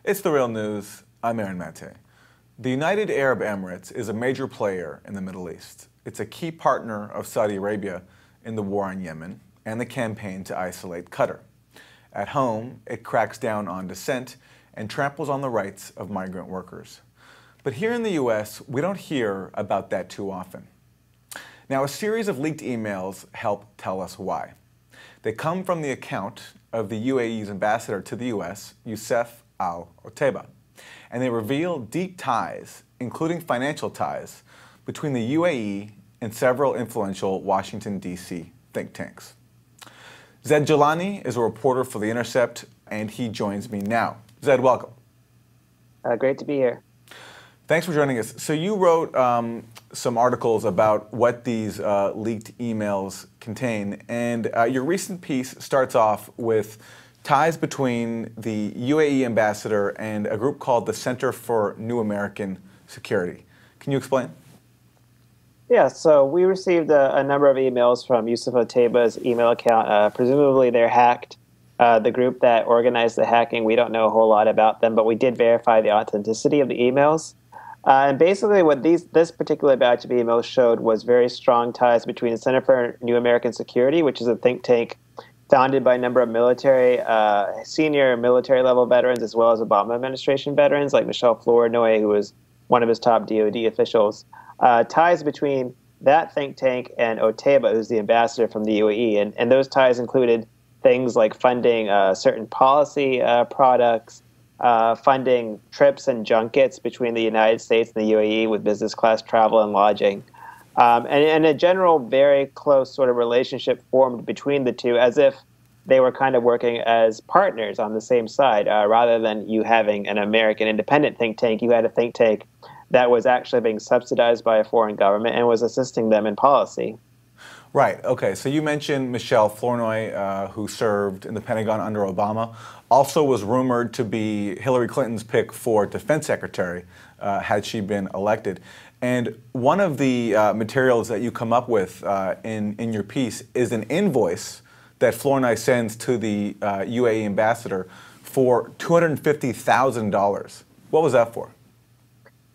It's the real news. I'm Aaron Mate. The United Arab Emirates is a major player in the Middle East. It's a key partner of Saudi Arabia in the war on Yemen and the campaign to isolate Qatar. At home, it cracks down on dissent and tramples on the rights of migrant workers. But here in the U.S., we don't hear about that too often. Now, a series of leaked emails help tell us why. They come from the account of the UAE's ambassador to the U.S., Youssef Al-Otaiba, and they reveal deep ties, including financial ties, between the UAE and several influential Washington, D.C. think tanks. Zed Jilani is a reporter for The Intercept, and he joins me now. Zed, welcome. Great to be here. Thanks for joining us. So you wrote some articles about what these leaked emails contain, and your recent piece starts off with ties between the UAE ambassador and a group called the Center for New American Security. Can you explain? Yeah, so we received a number of emails from Youssef Otaiba's email account. Presumably they're hacked. The group that organized the hacking, we don't know a whole lot about them, but we did verify the authenticity of the emails. And basically what this particular batch of emails showed was very strong ties between the Center for New American Security, which is a think tank founded by a number of senior military level veterans, as well as Obama administration veterans, like Michelle Flournoy, who was one of his top DoD officials. Ties between that think tank and Otaiba, who's the ambassador from the UAE. And those ties included things like funding certain policy products, funding trips and junkets between the United States and the UAE with business class travel and lodging. And a general very close sort of relationship formed between the two, as if they were kind of working as partners on the same side. Rather than you having an American independent think tank, you had a think tank that was actually being subsidized by a foreign government and was assisting them in policy. Right. Okay. So you mentioned Michelle Flournoy, who served in the Pentagon under Obama, also was rumored to be Hillary Clinton's pick for defense secretary had she been elected. And one of the materials that you come up with in your piece is an invoice that Flournoy sends to the UAE ambassador for $250,000. What was that for?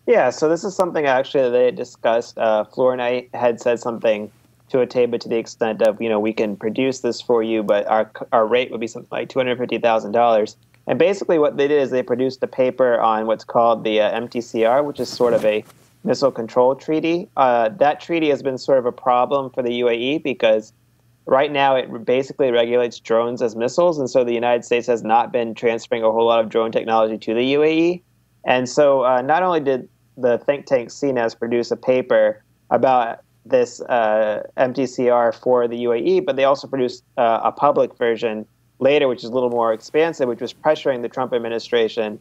Yeah, so this is something actually that they had discussed. Flournoy had said something to Otaiba to the extent of, we can produce this for you, but our rate would be something like $250,000. And basically what they did is they produced a paper on what's called the MTCR, which is sort of a missile control treaty. That treaty has been sort of a problem for the UAE because right now it basically regulates drones as missiles, and so the United States has not been transferring a whole lot of drone technology to the UAE. And so not only did the think tank CNAS produce a paper about this MTCR for the UAE, but they also produced a public version later, which is a little more expansive, which was pressuring the Trump administration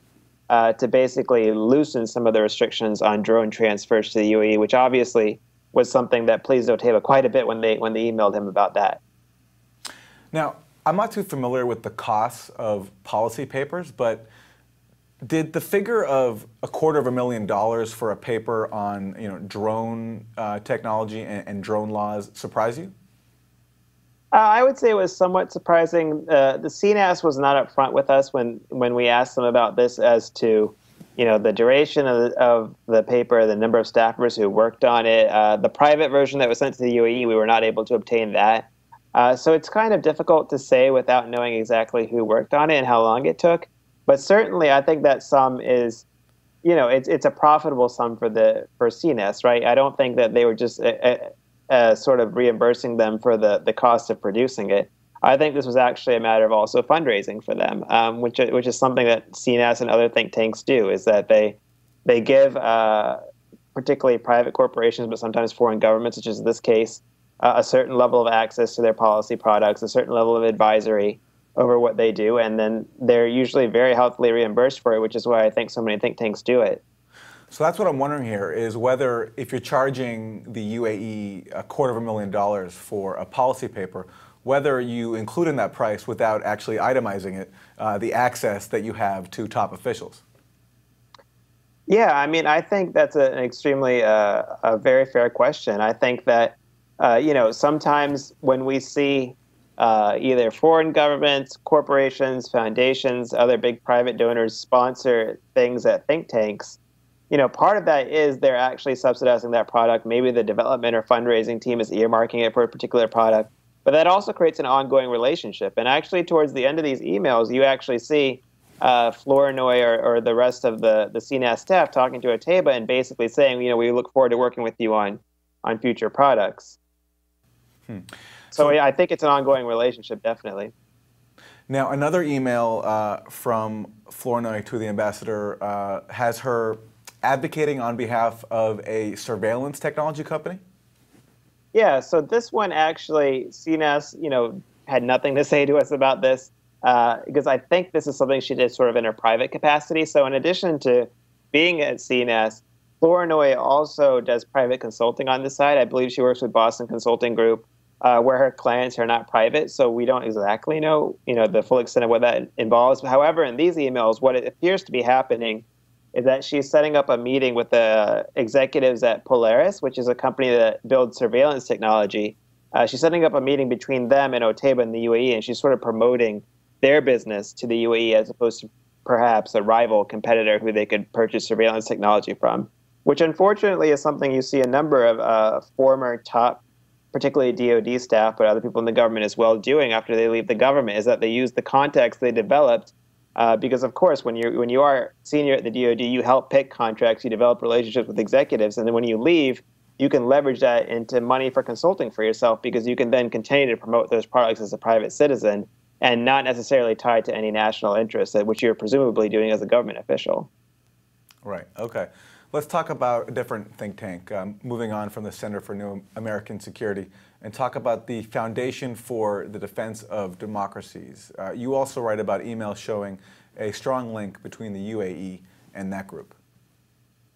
to basically loosen some of the restrictions on drone transfers to the UAE, which obviously was something that pleased Otaiba quite a bit when they emailed him about that. Now, I'm not too familiar with the costs of policy papers, but did the figure of $250,000 for a paper on drone technology and drone laws surprise you? I would say it was somewhat surprising. The CNAS was not upfront with us when we asked them about this as to the duration of the paper, the number of staffers who worked on it. The private version that was sent to the UAE, we were not able to obtain that. So it's kind of difficult to say without knowing exactly who worked on it and how long it took. But certainly, I think that sum is, it's a profitable sum for CNAS, right? I don't think that they were just sort of reimbursing them for the cost of producing it. I think this was actually a matter of also fundraising for them, which is something that CNAS and other think tanks do, is that they give particularly private corporations, but sometimes foreign governments, which is in this case, a certain level of access to their policy products, a certain level of advisory over what they do, and then they're usually very healthily reimbursed for it, which is why I think so many think tanks do it. So that's what I'm wondering here, is whether if you're charging the UAE $250,000 for a policy paper, whether you include in that price, without actually itemizing it, the access that you have to top officials. Yeah, I mean, I think that's an extremely a very fair question. I think that sometimes when we see either foreign governments, corporations, foundations, other big private donors sponsor things at think tanks, part of that is they're actually subsidizing that product. Maybe the development or fundraising team is earmarking it for a particular product. But that also creates an ongoing relationship. And actually, towards the end of these emails, you actually see Flournoy or the rest of the CNAS staff talking to Oteba and basically saying, we look forward to working with you on future products. So I think it's an ongoing relationship, definitely. Now, another email from Flournoy to the ambassador has her advocating on behalf of a surveillance technology company? Yeah, so this one actually, CNAS, had nothing to say to us about this because I think this is something she did sort of in her private capacity. So in addition to being at CNAS, Flournoy also does private consulting on the side. I believe she works with Boston Consulting Group, where her clients are not private. So we don't exactly know, the full extent of what that involves. However, in these emails, what it appears to be happening is that she's setting up a meeting with the executives at Polaris, which is a company that builds surveillance technology. She's setting up a meeting between them and Oteba in the UAE, and she's sort of promoting their business to the UAE as opposed to perhaps a rival competitor who they could purchase surveillance technology from, which unfortunately is something you see a number of former top, particularly DoD staff, but other people in the government as well doing after they leave the government, is that they use the contacts they developed because, of course, when you are senior at the DoD, you help pick contracts, you develop relationships with executives, and then when you leave, you can leverage that into money for consulting for yourself because you can then continue to promote those products as a private citizen and not necessarily tied to any national interest, which you're presumably doing as a government official. Right. Okay. Let's talk about a different think tank, moving on from the Center for New American Security, and talk about the Foundation for the Defense of Democracies. You also write about emails showing a strong link between the UAE and that group.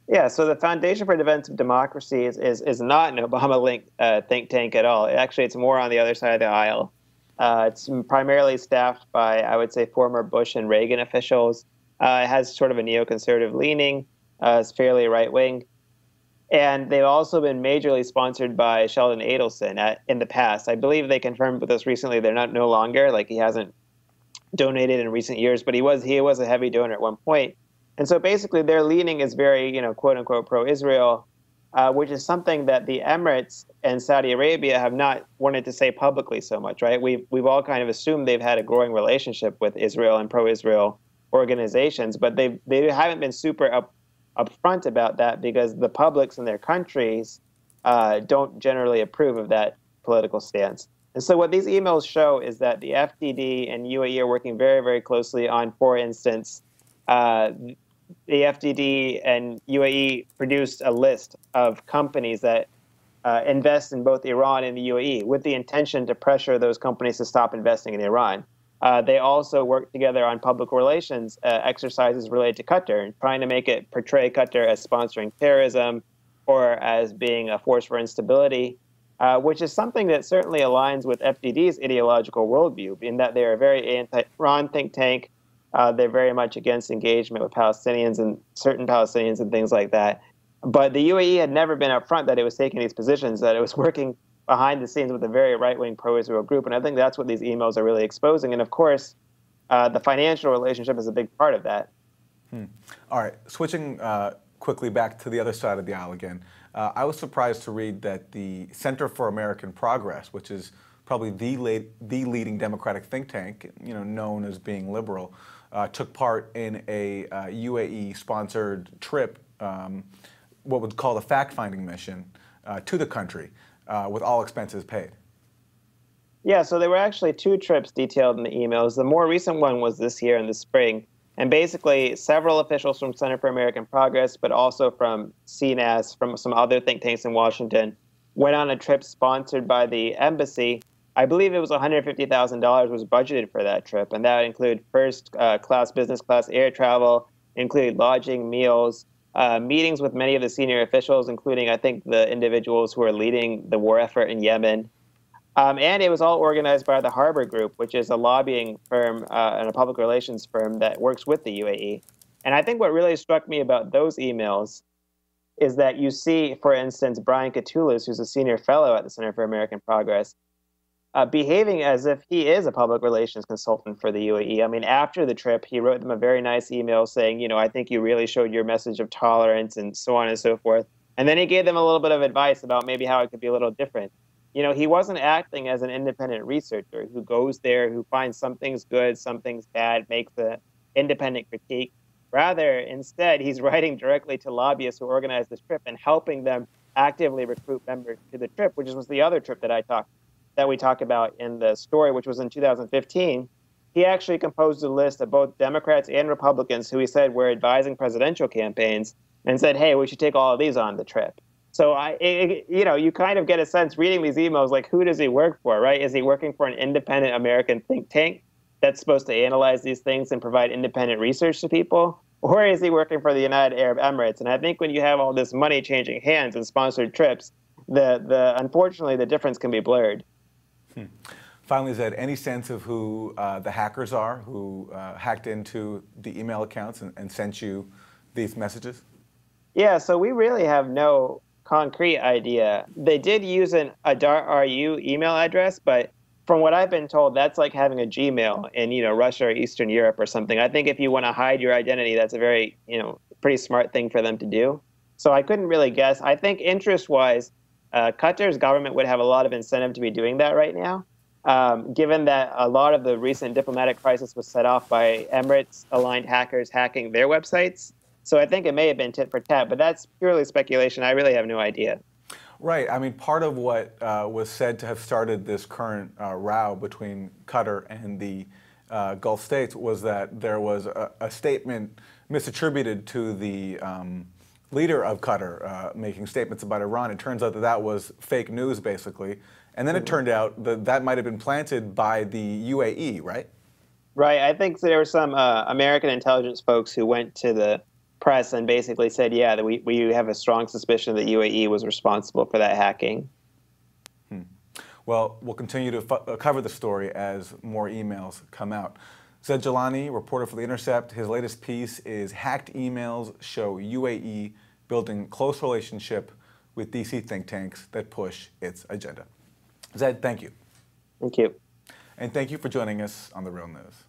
Yeah, so the Foundation for Defense of Democracy is not an Obama-linked think tank at all. Actually, it's more on the other side of the aisle. It's primarily staffed by, I would say, former Bush and Reagan officials. It has sort of a neoconservative leaning. It's fairly right-wing. And they've also been majorly sponsored by Sheldon Adelson in the past. I believe they confirmed with us recently they're no longer, like he hasn't donated in recent years, but he was a heavy donor at one point. And so basically their leaning is very, quote-unquote pro-Israel, which is something that the Emirates and Saudi Arabia have not wanted to say publicly so much, right? We've all kind of assumed they've had a growing relationship with Israel and pro-Israel organizations, but they haven't been super upfront about that because the publics in their countries don't generally approve of that political stance. And so what these emails show is that the FDD and UAE are working very, very closely on, for instance, the FDD and UAE produced a list of companies that invest in both Iran and the UAE with the intention to pressure those companies to stop investing in Iran. They also work together on public relations exercises related to Qatar, trying to make it portray Qatar as sponsoring terrorism or as being a force for instability, which is something that certainly aligns with FDD's ideological worldview, in that they are a very anti-Iran think tank. They're very much against engagement with Palestinians and certain Palestinians and things like that. But the UAE had never been upfront that it was taking these positions, that it was working behind the scenes with a very right-wing pro-Israel group. And I think that's what these emails are really exposing. And of course, the financial relationship is a big part of that. All right, switching quickly back to the other side of the aisle again. I was surprised to read that the Center for American Progress, which is probably the leading Democratic think tank, known as being liberal, took part in a UAE-sponsored trip, what would call a fact-finding mission to the country, with all expenses paid. Yeah, so there were actually two trips detailed in the emails. The more recent one was this year in the spring. And basically, several officials from Center for American Progress, but also from CNAS, from some other think tanks in Washington, went on a trip sponsored by the embassy. I believe it was $150,000 was budgeted for that trip, and that would include first class, business class air travel, include lodging, meals, meetings with many of the senior officials, including, I think, the individuals who are leading the war effort in Yemen. And it was all organized by the Harbor Group, which is a lobbying firm and a public relations firm that works with the UAE. And I think what really struck me about those emails is that you see, for instance, Brian Katulis, who's a senior fellow at the Center for American Progress, behaving as if he is a public relations consultant for the UAE. I mean, after the trip, he wrote them a very nice email saying, I think you really showed your message of tolerance and so on and so forth. And then he gave them a little bit of advice about maybe how it could be a little different. He wasn't acting as an independent researcher who goes there, who finds some things good, some things bad, makes an independent critique. Rather, instead, he's writing directly to lobbyists who organized this trip and helping them actively recruit members to the trip, which was the other trip that we talk about in the story, which was in 2015. He actually composed a list of both Democrats and Republicans who he said were advising presidential campaigns and said, hey, we should take all of these on the trip. So you kind of get a sense reading these emails, like, who does he work for, right? Is he working for an independent American think tank that's supposed to analyze these things and provide independent research to people? Or is he working for the United Arab Emirates? And I think when you have all this money changing hands and sponsored trips, unfortunately, the difference can be blurred. Finally, Zed, any sense of who the hackers are who hacked into the email accounts and sent you these messages? Yeah, so we really have no concrete idea. They did use a .ru email address, but from what I've been told, that's like having a Gmail in Russia or Eastern Europe or something. I think if you want to hide your identity, that's a very pretty smart thing for them to do. So I couldn't really guess. I think interest-wise, Qatar's government would have a lot of incentive to be doing that right now, given that a lot of the recent diplomatic crisis was set off by Emirates-aligned hackers hacking their websites. So I think it may have been tit for tat, but that's purely speculation. I really have no idea. Right. I mean, part of what was said to have started this current row between Qatar and the Gulf states was that there was a statement misattributed to the leader of Qatar making statements about Iran. It turns out that was fake news, basically. And then it turned out that might have been planted by the UAE, right? Right. I think there were some American intelligence folks who went to the press and basically said, yeah, that we have a strong suspicion that UAE was responsible for that hacking. Well, we'll continue to cover the story as more emails come out. Zed Jalani, reporter for The Intercept, his latest piece is Hacked Emails Show UAE Building Close Relationship with DC Think Tanks That Push Its Agenda. Zed, thank you. Thank you. And thank you for joining us on The Real News.